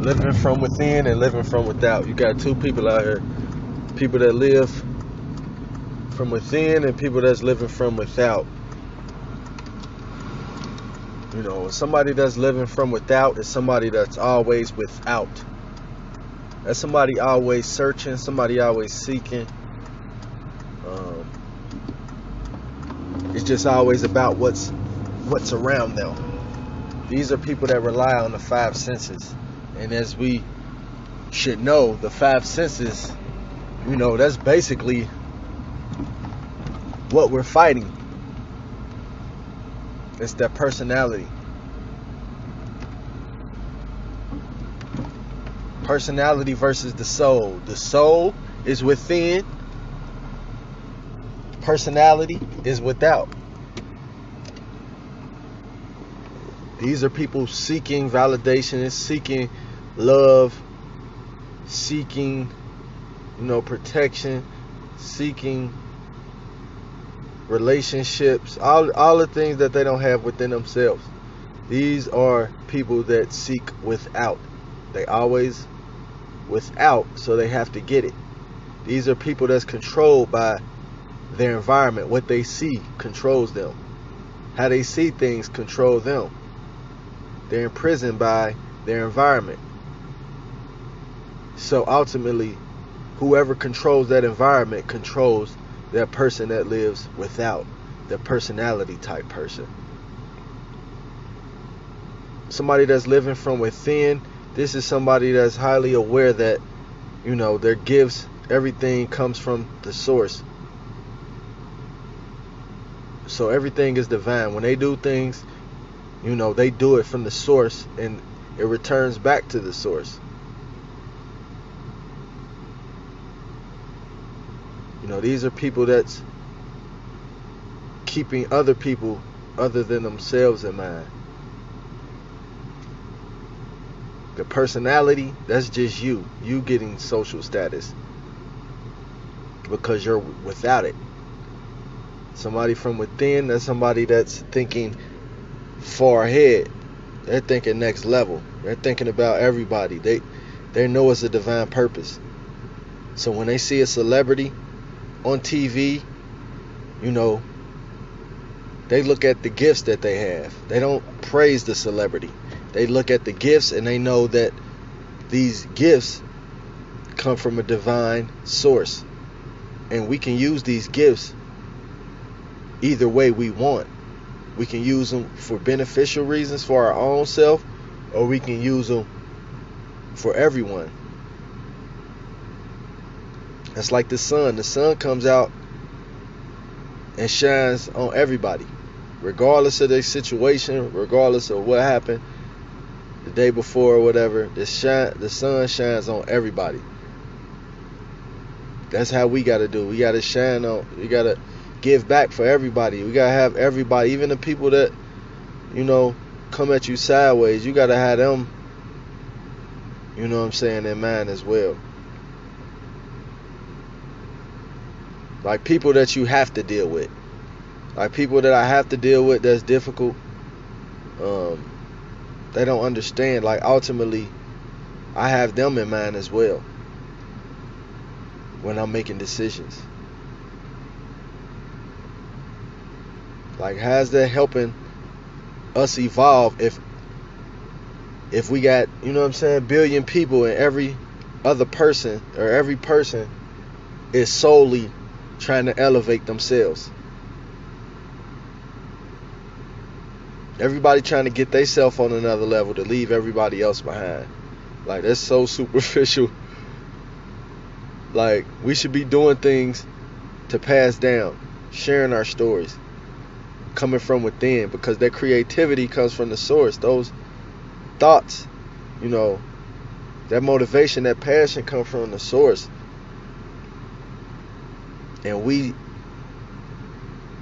living from within and living from without. You got two people out here. People that live from within and people that's living from without. You know, somebody that's living from without is somebody that's always without. That's somebody always searching, somebody always seeking. It's just always about what's around them. These are people that rely on the five senses. And as we should know, the five senses, you know, that's basically what we're fighting. It's that personality. Personality versus the soul. The soul is within. Personality is without. These are people seeking validation, seeking love, seeking, you know, protection, seeking relationships, all the things that they don't have within themselves. These are people that seek without. They always without, so they have to get it. These are people that's controlled by their environment. What they see controls them. How they see things control them. They're imprisoned by their environment. So ultimately, whoever controls that environment controls that person that lives without, the personality type person. Somebody that's living from within, this is somebody that's highly aware that, you know, their gifts, everything comes from the source. So everything is divine. When they do things, you know, they do it from the source and it returns back to the source. You know, these are people that's keeping other people other than themselves in mind. The personality, that's just you getting social status because you're without it. Somebody from within, that's somebody that's thinking far ahead. They're thinking next level. They're thinking about everybody. They know it's a divine purpose. So when they see a celebrity on TV, you know, they look at the gifts that they have. They don't praise the celebrity. They look at the gifts and they know that these gifts come from a divine source. And we can use these gifts either way we want. We can use them for beneficial reasons for our own self, or we can use them for everyone. That's like the sun. The sun comes out and shines on everybody, regardless of their situation, regardless of what happened the day before or whatever. The sun shines on everybody. That's how we got to do. We got to shine on. We got to give back for everybody. We got to have everybody, even the people that, you know, come at you sideways. You got to have them, you know what I'm saying, in mind as well. Like people that you have to deal with. Like people that I have to deal with that's difficult. They don't understand. Like ultimately, I have them in mind as well when I'm making decisions. Like how's that helping us evolve if we got, you know what I'm saying, billion people and every other person or every person is solely trying to elevate themselves. Everybody trying to get themselves on another level to leave everybody else behind. Like that's so superficial. Like we should be doing things to pass down, sharing our stories, coming from within, because that creativity comes from the source. Those thoughts, you know, that motivation, that passion come from the source. And we,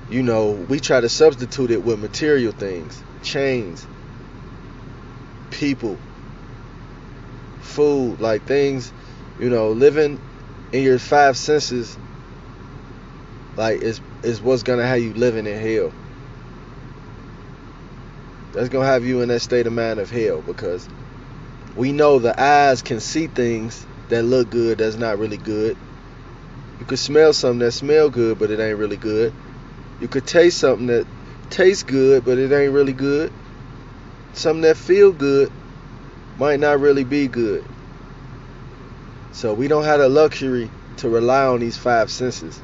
you know, we try to substitute it with material things, chains, people, food, like things, you know, living in your five senses, like is what's gonna have you living in hell. That's gonna have you in that state of mind of hell, because We know the eyes can see things that look good that's not really good. You could smell something that smell good, but it ain't really good. You could taste something that tastes good, but it ain't really good. Something that feel good might not really be good. So we don't have the luxury to rely on these five senses.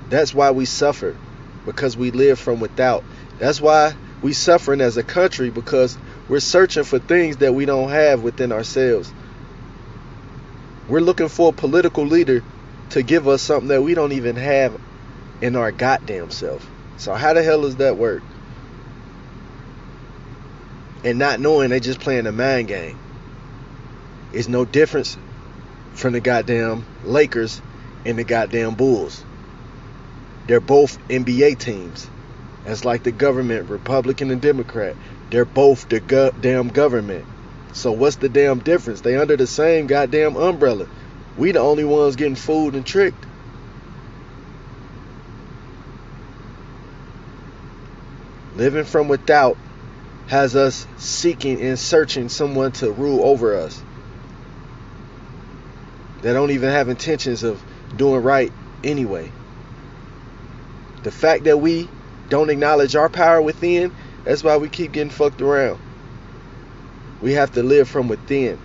That's why we suffer, because we live from without. That's why we suffering as a country, because we're searching for things that we don't have within ourselves. We're looking for a political leader to give us something that we don't even have in our goddamn self. So how the hell does that work? And not knowing they just playing a mind game. It's no difference from the goddamn Lakers and the goddamn Bulls. They're both NBA teams. That's like the government, Republican and Democrat. They're both the damn government. So what's the damn difference? They under the same goddamn umbrella. We the only ones getting fooled and tricked. Living from without has us seeking and searching someone to rule over us. They don't even have intentions of doing right anyway. The fact that we don't acknowledge our power within, that's why we keep getting fucked around. We have to live from within.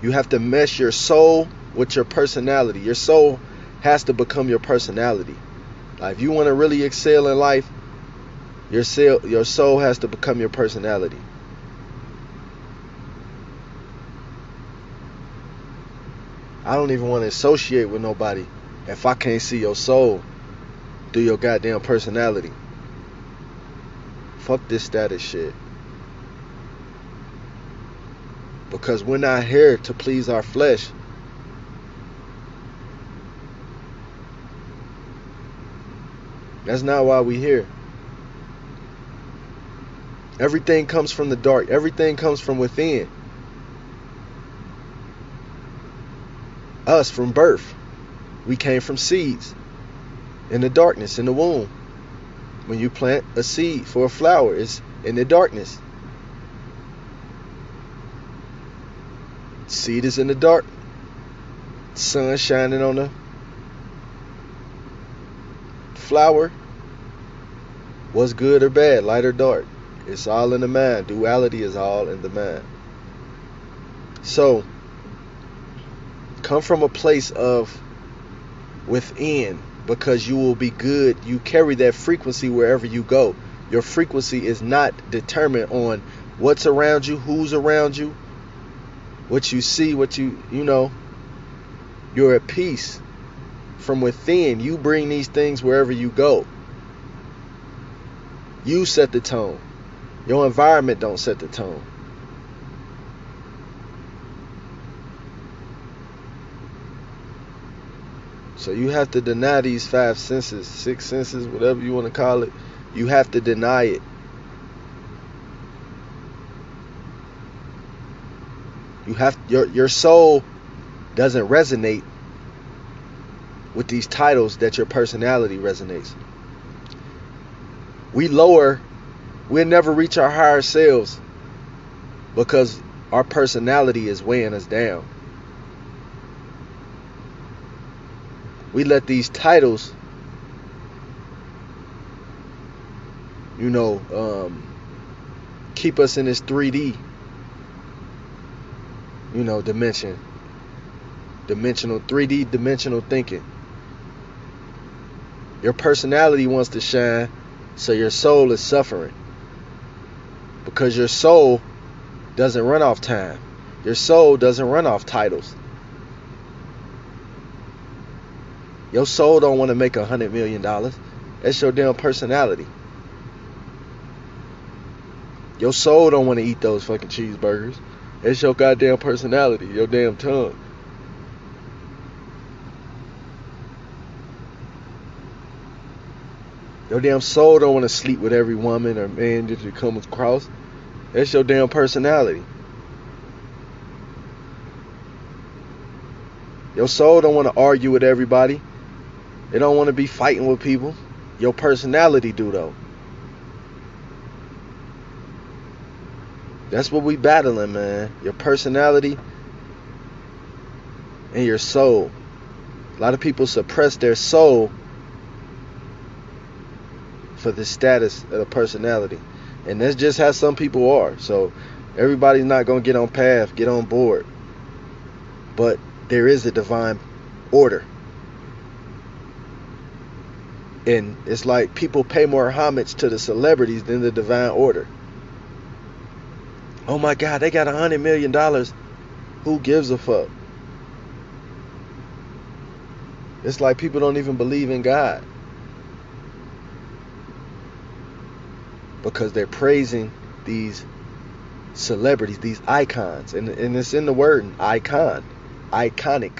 You have to mesh your soul with your personality. Your soul has to become your personality. Like if you want to really excel in life, your soul has to become your personality. I don't even want to associate with nobody if I can't see your soul through your goddamn personality. Fuck this status shit. Because we're not here to please our flesh. That's not why we're here. Everything comes from the dark. Everything comes from within. Us from birth. We came from seeds. In the darkness, in the womb. When you plant a seed for a flower, it's in the darkness. Seed is in the dark. Sun shining on the flower. What's good or bad, light or dark? It's all in the mind. Duality is all in the mind. So, come from a place of within, because you will be good. You carry that frequency wherever you go. Your frequency is not determined on what's around you, who's around you, what you see, what you know. You're at peace from within. You bring these things wherever you go. You set the tone. Your environment don't set the tone. So you have to deny these five senses, six senses, whatever you want to call it. You have to deny it. You have your soul doesn't resonate with these titles that your personality resonates. We'll never reach our higher selves because our personality is weighing us down. We let these titles, keep us in this 3D, dimension. Dimensional, 3D dimensional thinking. Your personality wants to shine, so your soul is suffering. Because your soul doesn't run off time. Your soul doesn't run off titles. Your soul don't want to make $100 million. That's your damn personality. Your soul don't want to eat those fucking cheeseburgers. That's your goddamn personality, your damn tongue. Your damn soul don't want to sleep with every woman or man that you come across. That's your damn personality. Your soul don't want to argue with everybody. They don't want to be fighting with people. Your personality do though. That's what we battling, man. Your personality and your soul. A lot of people suppress their soul for the status of the personality. And that's just how some people are. So everybody's not going to get on path, get on board. But there is a divine order. And it's like people pay more homage to the celebrities than the divine order. Oh my God, they got $100 million. Who gives a fuck? It's like people don't even believe in God, because they're praising these celebrities, these icons. And it's in the word icon, iconic.